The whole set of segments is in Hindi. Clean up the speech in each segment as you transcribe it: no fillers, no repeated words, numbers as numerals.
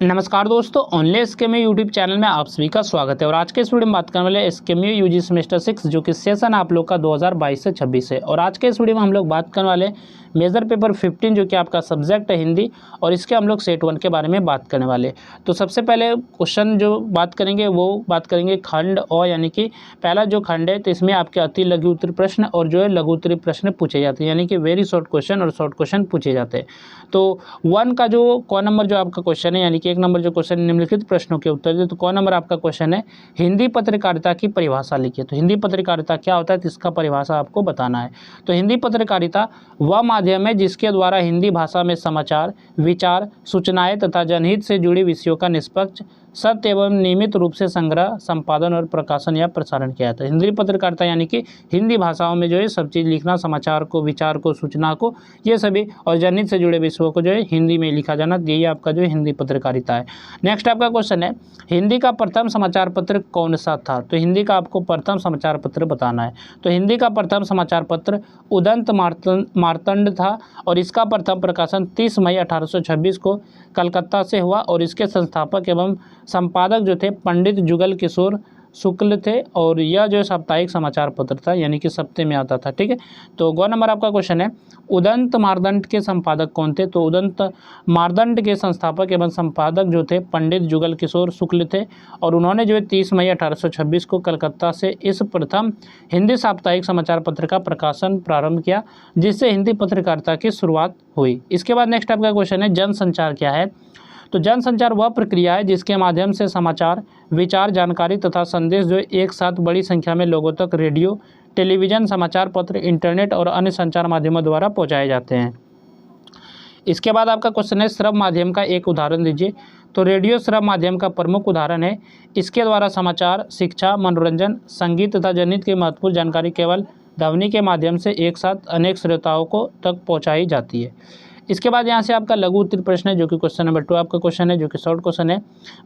नमस्कार दोस्तों, ऑनलाइन एसकेएमयू यूट्यूब चैनल में आप सभी का स्वागत है। और आज के इस वीडियो में बात करने वाले एसकेएमयू यूजी सेमेस्टर 6 जो कि सेशन आप लोग का 2022 से 26 है। और आज के इस वीडियो में हम लोग बात करने वाले मेजर पेपर 15 जो कि आपका सब्जेक्ट है हिंदी, और इसके हम लोग सेट 1 के बारे में बात करने वाले। तो सबसे पहले क्वेश्चन जो बात करेंगे वो बात करेंगे खंड और, यानी कि पहला जो खंड है तो इसमें आपके अति लघु उत्तरीय प्रश्न और जो है लघु उत्तरीय प्रश्न पूछे जाते हैं, यानी कि वेरी शॉर्ट क्वेश्चन और शॉर्ट क्वेश्चन पूछे जाते हैं। तो 1 का जो क नंबर जो आपका क्वेश्चन है, यानी कि 1 नंबर जो क्वेश्चन निम्नलिखित प्रश्नों के उत्तर दे, तो क नंबर आपका क्वेश्चन है हिंदी पत्रकारिता की परिभाषा लिखिए। तो हिंदी पत्रकारिता क्या होता है, तो इसका परिभाषा आपको बताना है। तो हिंदी पत्रकारिता वह माध्यम है जिसके द्वारा हिंदी भाषा में समाचार, विचार, सूचनाएं तथा जनहित से जुड़े विषयों का निष्पक्ष, सत्य एवं नियमित रूप से संग्रह, संपादन और प्रकाशन या प्रसारण किया जाता है। हिंदी पत्रकारिता यानी कि हिंदी भाषाओं में जो है सब चीज़ लिखना, समाचार को, विचार को, सूचना को, ये सभी और जनहित से जुड़े विषयों को जो है हिंदी में लिखा जाना, यही आपका जो है हिंदी पत्रकारिता है। नेक्स्ट आपका क्वेश्चन है हिंदी का प्रथम समाचार पत्र कौन सा था। तो हिंदी का आपको प्रथम समाचार पत्र बताना है। तो हिंदी का प्रथम समाचार पत्र उदंत मार्तंड था और इसका प्रथम प्रकाशन 30 मई 1826 को कलकत्ता से हुआ और इसके संस्थापक एवं संपादक जो थे पंडित जुगल किशोर शुक्ल थे, और यह जो साप्ताहिक समाचार पत्र था, यानी कि सप्ताह में आता था। ठीक है, तो ग नंबर आपका क्वेश्चन है उदंत मार्तंड के संपादक कौन थे। तो उदंत मार्तंड के संस्थापक एवं संपादक जो थे पंडित जुगल किशोर शुक्ल थे, और उन्होंने जो है 30 मई 1826 को कलकत्ता से इस प्रथम हिंदी साप्ताहिक समाचार पत्र का प्रकाशन प्रारंभ किया, जिससे हिंदी पत्रकारिता की शुरुआत हुई। इसके बाद नेक्स्ट आपका क्वेश्चन है जनसंचार क्या है। तो जनसंचार वह प्रक्रिया है जिसके माध्यम से समाचार, विचार, जानकारी तथा संदेश जो एक साथ बड़ी संख्या में लोगों तक रेडियो, टेलीविज़न, समाचार पत्र, इंटरनेट और अन्य संचार माध्यमों द्वारा पहुंचाए जाते हैं। इसके बाद आपका क्वेश्चन है श्रव्य माध्यम का एक उदाहरण दीजिए। तो रेडियो श्रव्य माध्यम का प्रमुख उदाहरण है। इसके द्वारा समाचार, शिक्षा, मनोरंजन, संगीत तथा जनहित की महत्वपूर्ण जानकारी केवल ध्वनि के माध्यम से एक साथ अनेक श्रोताओं को तक पहुँचाई जाती है। इसके बाद यहाँ से आपका लघु उत्तरीय प्रश्न है जो कि क्वेश्चन नंबर 2 आपका क्वेश्चन है, जो कि शॉर्ट क्वेश्चन है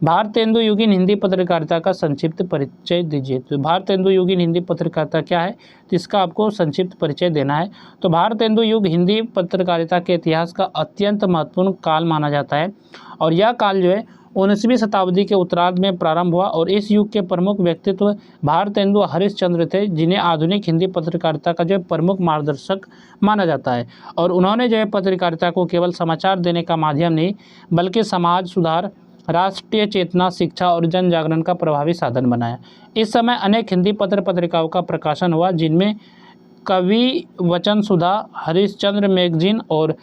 भारतेंदु युगीन हिंदी पत्रकारिता का संक्षिप्त परिचय दीजिए। तो भारतेंदु युगीन हिंदी पत्रकारिता क्या है, तो इसका आपको संक्षिप्त परिचय देना है। तो भारतेंदु युग हिंदी पत्रकारिता के इतिहास का अत्यंत महत्वपूर्ण काल माना जाता है, और यह काल जो है 19वीं शताब्दी के उत्तरार्ध में प्रारंभ हुआ, और इस युग के प्रमुख व्यक्तित्व भारतेंदु हरिश्चंद्र थे, जिन्हें आधुनिक हिंदी पत्रकारिता का जो प्रमुख मार्गदर्शक माना जाता है। और उन्होंने जो है पत्रकारिता को केवल समाचार देने का माध्यम नहीं बल्कि समाज सुधार, राष्ट्रीय चेतना, शिक्षा और जन जागरण का प्रभावी साधन बनाया। इस समय अनेक हिंदी पत्र पत्रिकाओं का प्रकाशन हुआ, जिनमें कवि वचन सुधा, हरिश्चंद्र मैगजीन और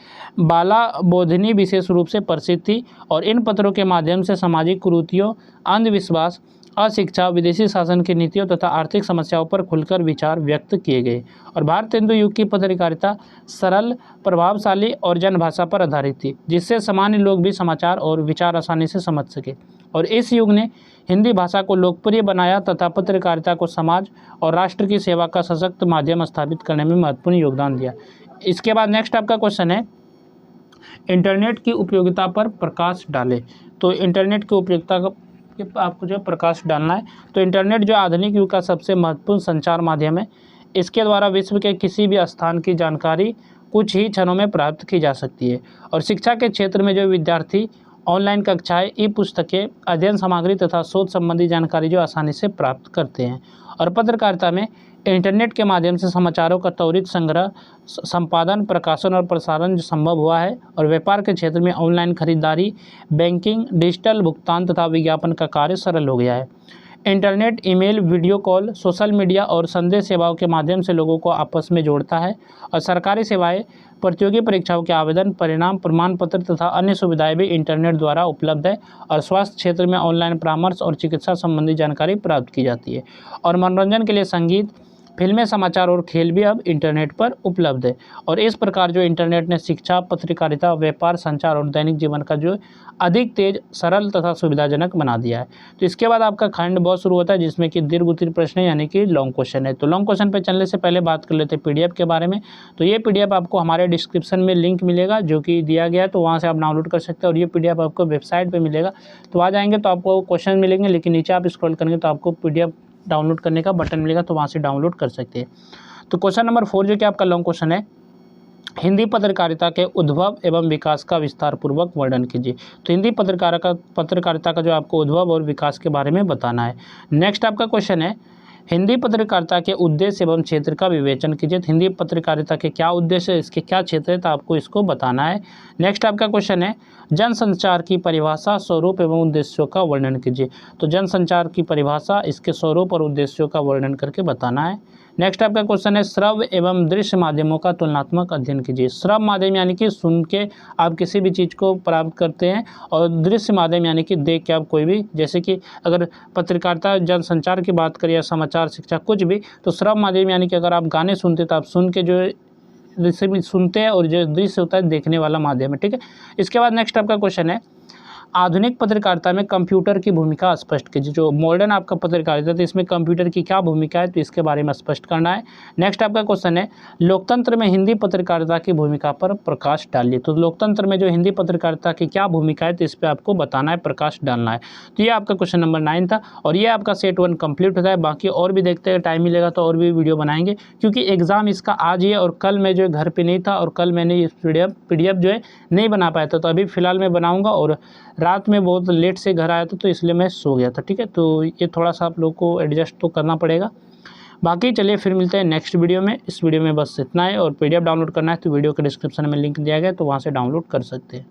बाला बोधिनी विशेष रूप से प्रसिद्ध थी, और इन पत्रों के माध्यम से सामाजिक कुरीतियों, अंधविश्वास, अशिक्षा, विदेशी शासन की नीतियों तथा आर्थिक समस्याओं पर खुलकर विचार व्यक्त किए गए। और भारतेंदु युग की पत्रकारिता सरल, प्रभावशाली और जनभाषा पर आधारित थी, जिससे सामान्य लोग भी समाचार और विचार आसानी से समझ सके। और इस युग ने हिंदी भाषा को लोकप्रिय बनाया तथा पत्रकारिता को समाज और राष्ट्र की सेवा का सशक्त माध्यम स्थापित करने में महत्वपूर्ण योगदान दिया। इसके बाद नेक्स्ट आपका क्वेश्चन है इंटरनेट की उपयोगिता पर प्रकाश डालें। तो इंटरनेट की उपयोगिता का आपको जो प्रकाश डालना है। तो इंटरनेट जो आधुनिक युग का सबसे महत्वपूर्ण संचार माध्यम है। इसके द्वारा विश्व के किसी भी स्थान की जानकारी कुछ ही क्षणों में प्राप्त की जा सकती है, और शिक्षा के क्षेत्र में जो विद्यार्थी ऑनलाइन कक्षाएं, ई पुस्तकें, अध्ययन सामग्री तथा शोध संबंधी जानकारी जो आसानी से प्राप्त करते हैं। और पत्रकारिता में इंटरनेट के माध्यम से समाचारों का त्वरित संग्रह, संपादन, प्रकाशन और प्रसारण संभव हुआ है। और व्यापार के क्षेत्र में ऑनलाइन खरीदारी, बैंकिंग, डिजिटल भुगतान तथा विज्ञापन का कार्य सरल हो गया है। Internet email, video call, social media और संदेश सेवाओं के माध्यम से लोगों को आपस में जोड़ता है। और सरकारी सेवाएं, प्रतियोगी परीक्षाओं के आवेदन, परिणाम, प्रमाण पत्र तथा अन्य सुविधाएं भी इंटरनेट द्वारा उपलब्ध है। और स्वास्थ्य क्षेत्र में ऑनलाइन परामर्श और चिकित्सा संबंधी जानकारी प्राप्त की जाती है। और मनोरंजन के लिए संगीत, फिल्में, समाचार और खेल भी अब इंटरनेट पर उपलब्ध है। और इस प्रकार जो इंटरनेट ने शिक्षा, पत्रकारिता, व्यापार, संचार और दैनिक जीवन का जो अधिक तेज, सरल तथा सुविधाजनक बना दिया है। तो इसके बाद आपका खंड बहुत शुरू होता है, जिसमें कि दीर्घ उत्तरीय प्रश्न है, यानी कि लॉन्ग क्वेश्चन है। तो लॉन्ग क्वेश्चन पे चलने से पहले बात कर लेते हैं पीडीएफ के बारे में। तो ये पीडीएफ आपको हमारे डिस्क्रिप्शन में लिंक मिलेगा जो कि दिया गया है, तो वहाँ से आप डाउनलोड कर सकते हैं। और ये पीडीएफ आपको वेबसाइट पर मिलेगा, तो आ जाएंगे तो आपको क्वेश्चन मिलेंगे, लेकिन नीचे आप स्क्रॉल करेंगे तो आपको पीडीएफ डाउनलोड करने का बटन मिलेगा, तो वहाँ से डाउनलोड कर सकते हैं। तो क्वेश्चन नंबर 4 जो कि आपका लॉन्ग क्वेश्चन है हिंदी पत्रकारिता के उद्भव एवं विकास का विस्तार पूर्वक वर्णन कीजिए। तो हिंदी पत्रकारिता का जो आपको उद्भव और विकास के बारे में बताना है। नेक्स्ट आपका क्वेश्चन है, हिंदी पत्रकारिता के उद्देश्य एवं क्षेत्र का विवेचन कीजिए। तो हिंदी पत्रकारिता के क्या उद्देश्य है, इसके क्या क्षेत्र है, तो आपको इसको बताना है। नेक्स्ट आपका क्वेश्चन है, जनसंचार की परिभाषा, स्वरूप एवं उद्देश्यों का वर्णन कीजिए। तो जनसंचार की परिभाषा, इसके स्वरूप और उद्देश्यों का वर्णन करके बताना है। नेक्स्ट आपका क्वेश्चन है, श्रव्य एवं दृश्य माध्यमों का तुलनात्मक अध्ययन कीजिए। श्रव्य माध्यम यानी कि सुन के आप किसी भी चीज़ को प्राप्त करते हैं, और दृश्य माध्यम यानी कि देख के आप कोई भी, जैसे कि अगर पत्रकारिता जनसंचार की बात करें या समाचार, शिक्षा, कुछ भी, तो श्रव्य माध्यम यानी कि अगर आप गाने सुनते तो आप सुन के जो रिसीव सुनते हैं, और जो दृश्य होता है देखने वाला माध्यम है। ठीक है। इसके बाद नेक्स्ट आपका क्वेश्चन है, आधुनिक पत्रकारिता में कंप्यूटर की भूमिका स्पष्ट कीजिए। जो मॉडर्न आपका पत्रकारिता है, तो इसमें कंप्यूटर की क्या भूमिका है, तो इसके बारे में स्पष्ट करना है। नेक्स्ट आपका क्वेश्चन है, लोकतंत्र में हिंदी पत्रकारिता की भूमिका पर प्रकाश डालिए। तो लोकतंत्र में जो हिंदी पत्रकारिता की क्या भूमिका है, तो इस पर आपको बताना है, प्रकाश डालना है। तो ये आपका क्वेश्चन नंबर 9 था, और ये आपका सेट 1 कंप्लीट होता है। बाकी और भी देखते हैं, टाइम मिलेगा तो और भी वीडियो बनाएंगे, क्योंकि एग्जाम इसका आज ही है, और कल मैं जो है घर पर नहीं था, और कल मैंने इस PDF जो है नहीं बना पाया था। तो अभी फिलहाल मैं बनाऊँगा, और रात में बहुत लेट से घर आया था, तो इसलिए मैं सो गया था। ठीक है। तो ये थोड़ा सा आप लोग को एडजस्ट तो करना पड़ेगा। बाकी चलिए फिर मिलते हैं नेक्स्ट वीडियो में। इस वीडियो में बस इतना है, और PDF डाउनलोड करना है तो वीडियो के डिस्क्रिप्शन में लिंक दिया गया है, तो वहाँ से डाउनलोड कर सकते हैं।